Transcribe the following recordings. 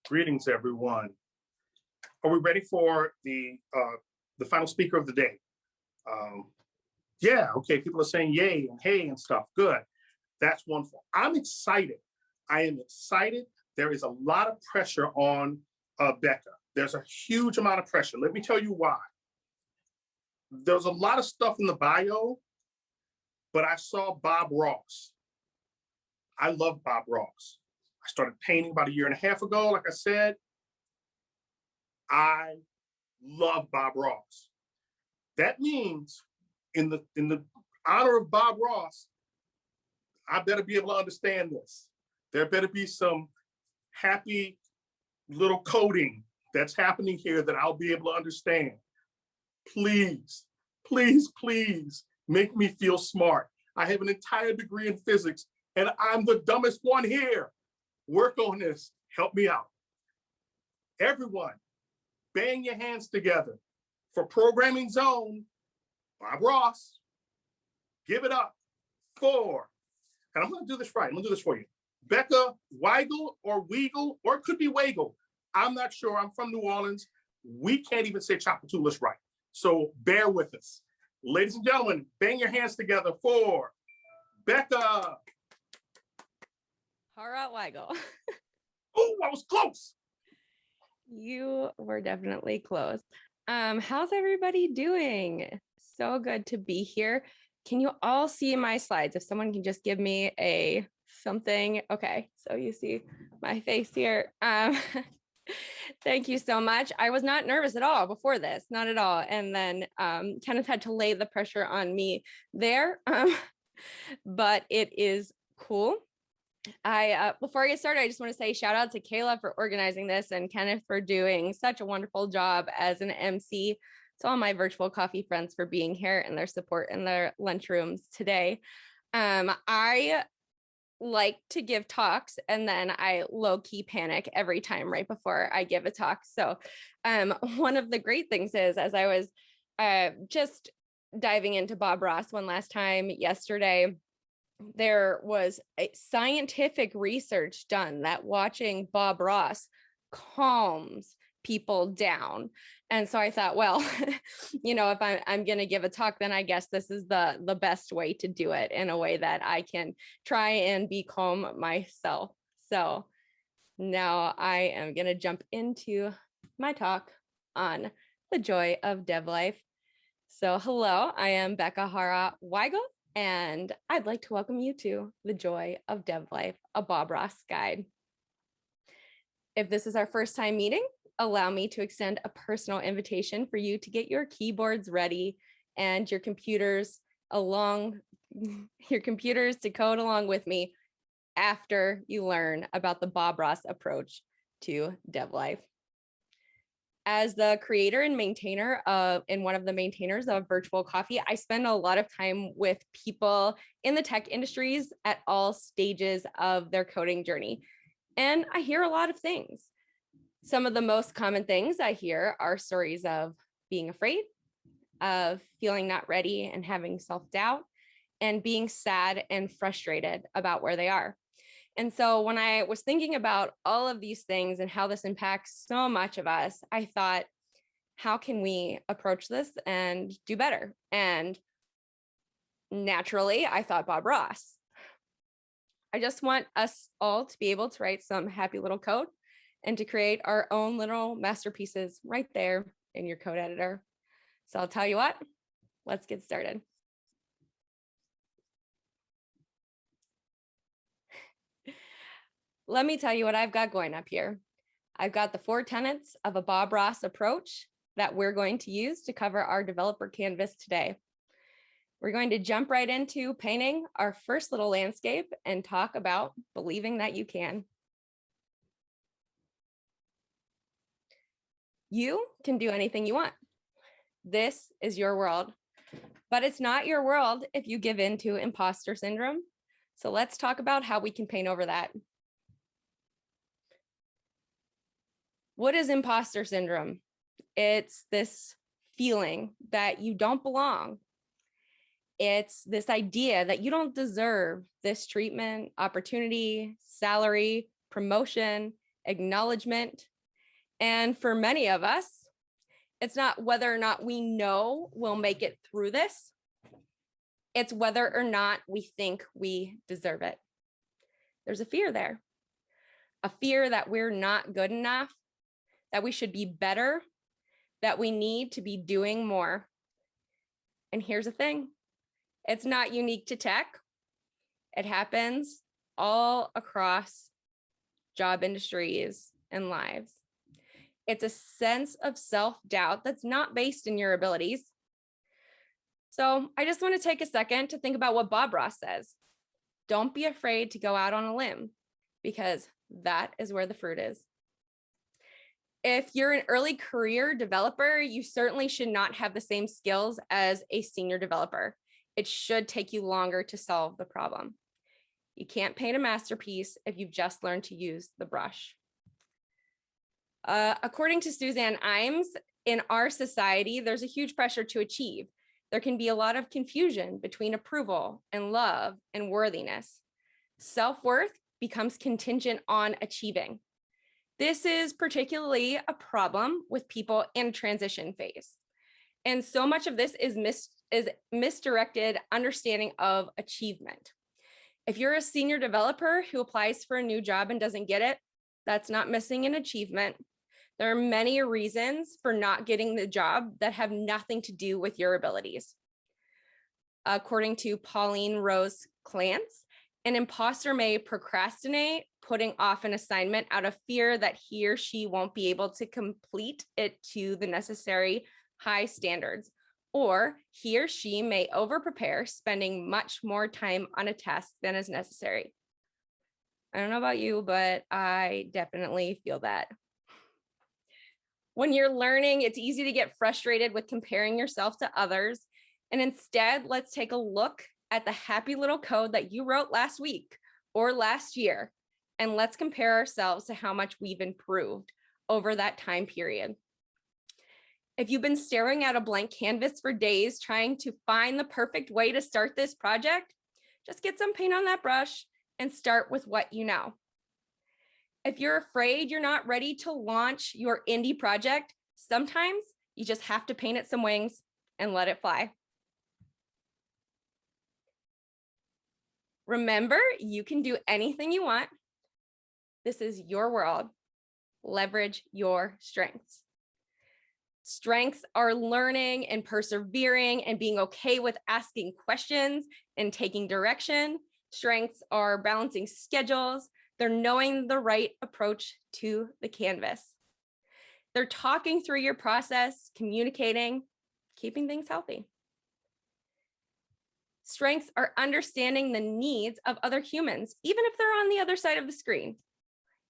Greetings, everyone. Are we ready for the final speaker of the day? Yeah, okay, people are saying yay and hey and stuff. Good. That's wonderful. I'm excited. I am excited. There is a lot of pressure on Bekah. There's a huge amount of pressure. Let me tell you why. There's a lot of stuff in the bio, but I saw Bob Ross. I love Bob Ross. I started painting about 1.5 years ago, like I said. I love Bob Ross. That means in the honor of Bob Ross, I better be able to understand this. There better be some happy little coding that's happening here that I'll be able to understand. Please, please, please make me feel smart. I have an entire degree in physics and I'm the dumbest one here. Work on this, help me out. Everyone, bang your hands together for Programming Zone, Bob Ross. Give it up for, and I'm gonna do this right, I'm gonna do this for you. Bekah Weigel or Weigel, or it could be Weigel. I'm not sure, I'm from New Orleans. We can't even say Chapatoulas right. So bear with us. Ladies and gentlemen, bang your hands together for Bekah Hawrot Weigel. Oh, I was close. You were definitely close. How's everybody doing? So good to be here. Can you all see my slides? If someone can just give me a something. Okay, so you see my face here. Thank you so much. I was not nervous at all before this, not at all. And then Kenneth had to lay the pressure on me there, but it is cool. Before I get started, I just want to say shout out to Kayla for organizing this and Kenneth for doing such a wonderful job as an MC. To all my virtual coffee friends for being here and their support in their lunchrooms today. I like to give talks and then I low-key panic every time right before I give a talk. So one of the great things is, as I was just diving into Bob Ross one last time yesterday, there was a scientific research done that watching Bob Ross calms people down. And so I thought, well, you know, if I'm going to give a talk, then I guess this is the best way to do it in a way that I can try and be calm myself. So now I am going to jump into my talk on the joy of dev life. So hello, I am Bekah Hawrot Weigel, and I'd like to welcome you to The Joy of Dev Life, a Bob Ross guide. If this is our first time meeting, allow me to extend a personal invitation for you to get your keyboards ready and your computers to code along with me after you learn about the Bob Ross approach to dev life. As the creator and maintainer and one of the maintainers of Virtual Coffee, I spend a lot of time with people in the tech industries at all stages of their coding journey. And I hear a lot of things. Some of the most common things I hear are stories of being afraid, of feeling not ready and having self-doubt, and being sad and frustrated about where they are. And so when I was thinking about all of these things and how this impacts so much of us, I thought, how can we approach this and do better? And naturally, I thought Bob Ross. I just want us all to be able to write some happy little code and to create our own little masterpieces right there in your code editor. So I'll tell you what, let's get started. Let me tell you what I've got going up here. I've got the 4 tenets of a Bob Ross approach that we're going to use to cover our developer canvas today. We're going to jump right into painting our first little landscape and talk about believing that you can. You can do anything you want. This is your world, but it's not your world if you give in to imposter syndrome. So let's talk about how we can paint over that. What is imposter syndrome? It's this feeling that you don't belong. It's this idea that you don't deserve this treatment, opportunity, salary, promotion, acknowledgement. And for many of us, it's not whether or not we know we'll make it through this. It's whether or not we think we deserve it. There's a fear there, a fear that we're not good enough, that we should be better, that we need to be doing more. And here's the thing, it's not unique to tech. It happens all across job industries and lives. It's a sense of self-doubt that's not based in your abilities. So I just want to take a second to think about what Bob Ross says. Don't be afraid to go out on a limb, because that is where the fruit is. If you're an early career developer, you certainly should not have the same skills as a senior developer. It should take you longer to solve the problem. You can't paint a masterpiece if you've just learned to use the brush. According to Suzanne Imes, in our society, there's a huge pressure to achieve. There can be a lot of confusion between approval and love and worthiness. Self-worth becomes contingent on achieving. This is particularly a problem with people in transition phase. And so much of this is misdirected understanding of achievement. If you're a senior developer who applies for a new job and doesn't get it, that's not missing an achievement. There are many reasons for not getting the job that have nothing to do with your abilities. According to Pauline Rose Clance, an imposter may procrastinate putting off an assignment out of fear that he or she won't be able to complete it to the necessary high standards, or he or she may over-prepare, spending much more time on a task than is necessary. I don't know about you, but I definitely feel that. When you're learning, it's easy to get frustrated with comparing yourself to others. And instead, let's take a look at the happy little code that you wrote last week or last year, and let's compare ourselves to how much we've improved over that time period. If you've been staring at a blank canvas for days trying to find the perfect way to start this project, just get some paint on that brush and start with what you know. If you're afraid you're not ready to launch your indie project, sometimes you just have to paint it some wings and let it fly. Remember, you can do anything you want. This is your world. Leverage your strengths. Strengths are learning and persevering and being okay with asking questions and taking direction. Strengths are balancing schedules. They're knowing the right approach to the canvas. They're talking through your process, communicating, keeping things healthy. Strengths are understanding the needs of other humans, even if they're on the other side of the screen,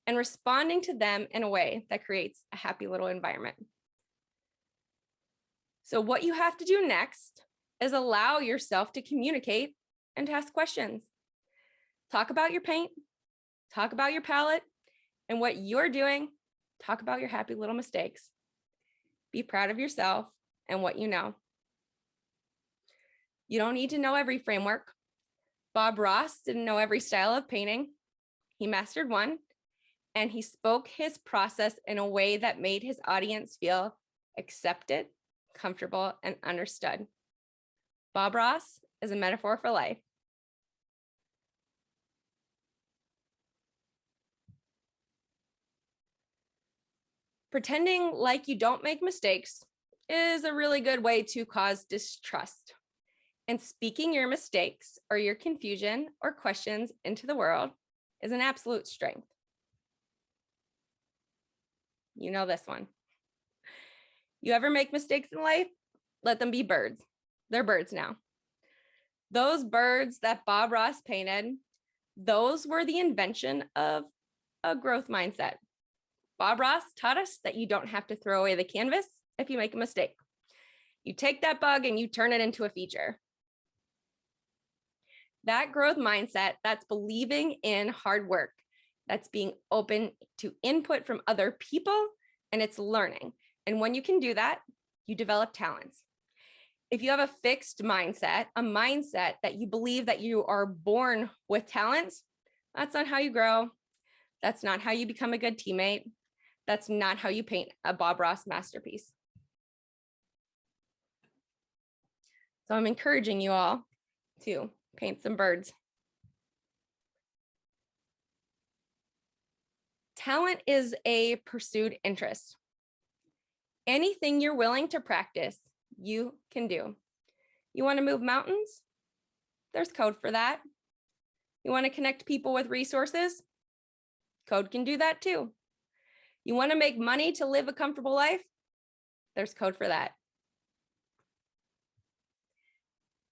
and responding to them in a way that creates a happy little environment. So what you have to do next is allow yourself to communicate and to ask questions. Talk about your paint, talk about your palette and what you're doing. Talk about your happy little mistakes. Be proud of yourself and what you know. You don't need to know every framework. Bob Ross didn't know every style of painting. He mastered one, and he spoke his process in a way that made his audience feel accepted, comfortable, and understood. Bob Ross is a metaphor for life. Pretending like you don't make mistakes is a really good way to cause distrust. And speaking your mistakes or your confusion or questions into the world is an absolute strength. You know this one. You ever make mistakes in life? Let them be birds. They're birds now. Those birds that Bob Ross painted, those were the invention of a growth mindset. Bob Ross taught us that you don't have to throw away the canvas if you make a mistake. You take that bug and you turn it into a feature. That growth mindset, that's believing in hard work. That's being open to input from other people, and it's learning. And when you can do that, you develop talents. If you have a fixed mindset, a mindset that you believe that you are born with talents, that's not how you grow. That's not how you become a good teammate. That's not how you paint a Bob Ross masterpiece. So I'm encouraging you all to paint some birds. Talent is a pursued interest. Anything you're willing to practice, you can do. You want to move mountains? There's code for that. You want to connect people with resources? Code can do that too. You want to make money to live a comfortable life? There's code for that.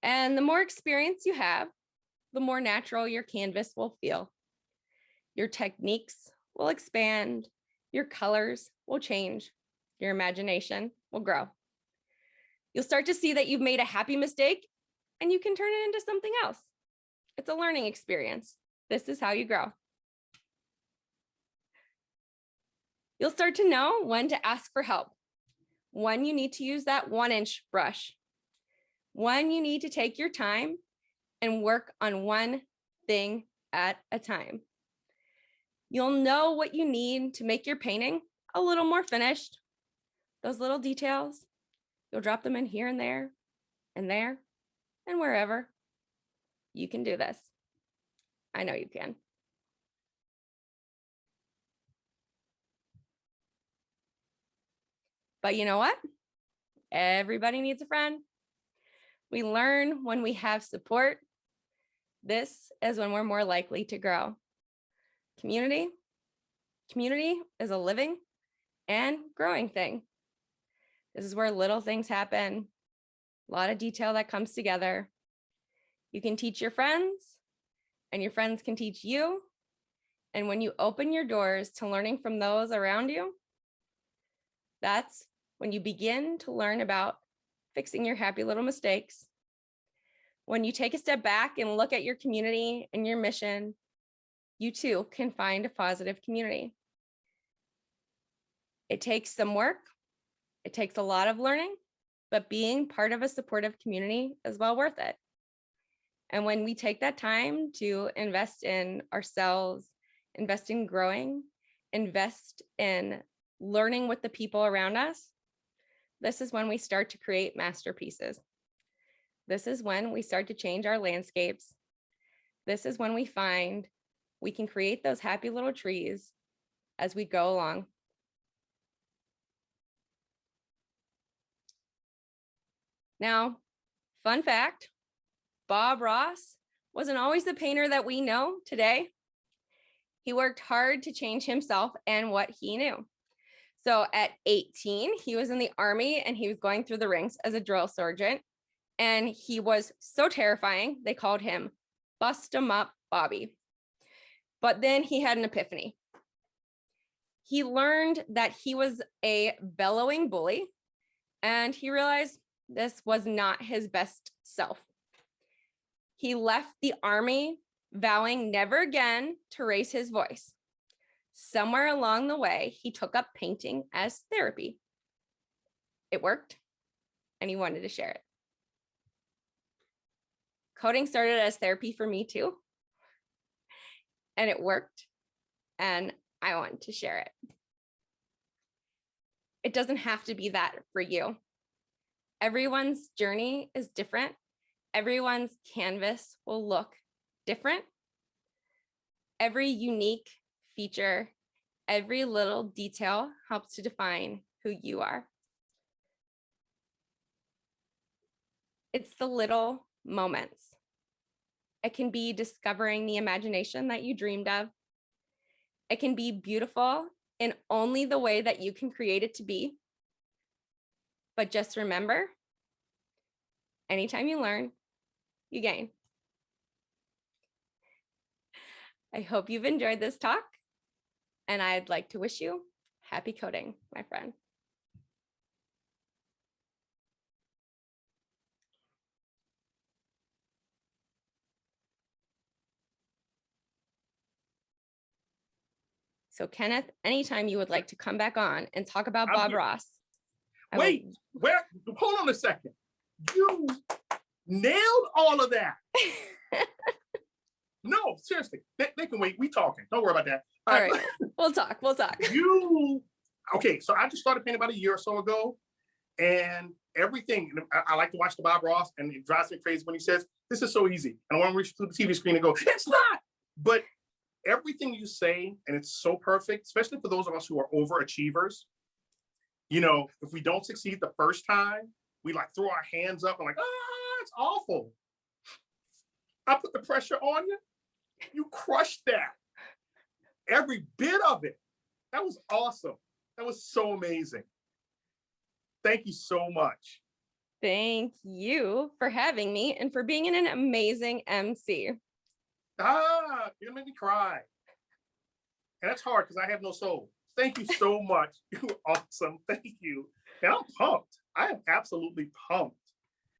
And the more experience you have, the more natural your canvas will feel. Your techniques will expand, your colors will change, your imagination will grow. You'll start to see that you've made a happy mistake and you can turn it into something else. It's a learning experience. This is how you grow. You'll start to know when to ask for help, when you need to use that 1-inch brush, when you need to take your time and work on one thing at a time. You'll know what you need to make your painting a little more finished. Those little details, you'll drop them in here and there, and wherever. You can do this. I know you can. But you know what? Everybody needs a friend. We learn when we have support. This is when we're more likely to grow. Community is a living and growing thing. This is where little things happen, a lot of detail that comes together. You can teach your friends, and your friends can teach you. And when you open your doors to learning from those around you, that's when you begin to learn about fixing your happy little mistakes. When you take a step back and look at your community and your mission, you too can find a positive community. It takes some work. It takes a lot of learning, but being part of a supportive community is well worth it. And when we take that time to invest in ourselves, invest in growing, invest in learning with the people around us, this is when we start to create masterpieces. This is when we start to change our landscapes. This is when we find we can create those happy little trees as we go along. Now, fun fact, Bob Ross wasn't always the painter that we know today. He worked hard to change himself and what he knew. So at 18, he was in the Army and he was going through the ranks as a drill sergeant. And he was so terrifying, they called him Bust 'em Up Bobby. But then he had an epiphany. He learned that he was a bellowing bully, and he realized this was not his best self. He left the Army vowing never again to raise his voice. Somewhere along the way, he took up painting as therapy. It worked, and he wanted to share it. Coding started as therapy for me too, and it worked, and I want to share it. It doesn't have to be that for you. Everyone's journey is different. Everyone's canvas will look different. Every unique feature, every little detail helps to define who you are. It's the little moments. It can be discovering the imagination that you dreamed of. It can be beautiful in only the way that you can create it to be. But just remember, anytime you learn, you gain. I hope you've enjoyed this talk, and I'd like to wish you happy coding, my friend. So Kenneth, anytime you would like to come back on and talk about Bob Ross. Wait, hold on a second. You nailed all of that. No, seriously, they can wait. We talking. Don't worry about that. All right, we'll talk. Okay, so I just started painting about a year or so ago, and everything. I like to watch the Bob Ross, and it drives me crazy when he says, "This is so easy." And I want to reach through the TV screen and go, "It's not." But everything you say, and it's so perfect, especially for those of us who are overachievers. If we don't succeed the first time, we like throw our hands up and like, it's awful. I put the pressure on you. You crushed that. Every bit of it. That was awesome. That was so amazing. Thank you so much. Thank you for having me and for being an amazing MC. You're gonna make me cry. And that's hard because I have no soul. Thank you so much. You were awesome. Thank you. And I'm pumped. I am absolutely pumped.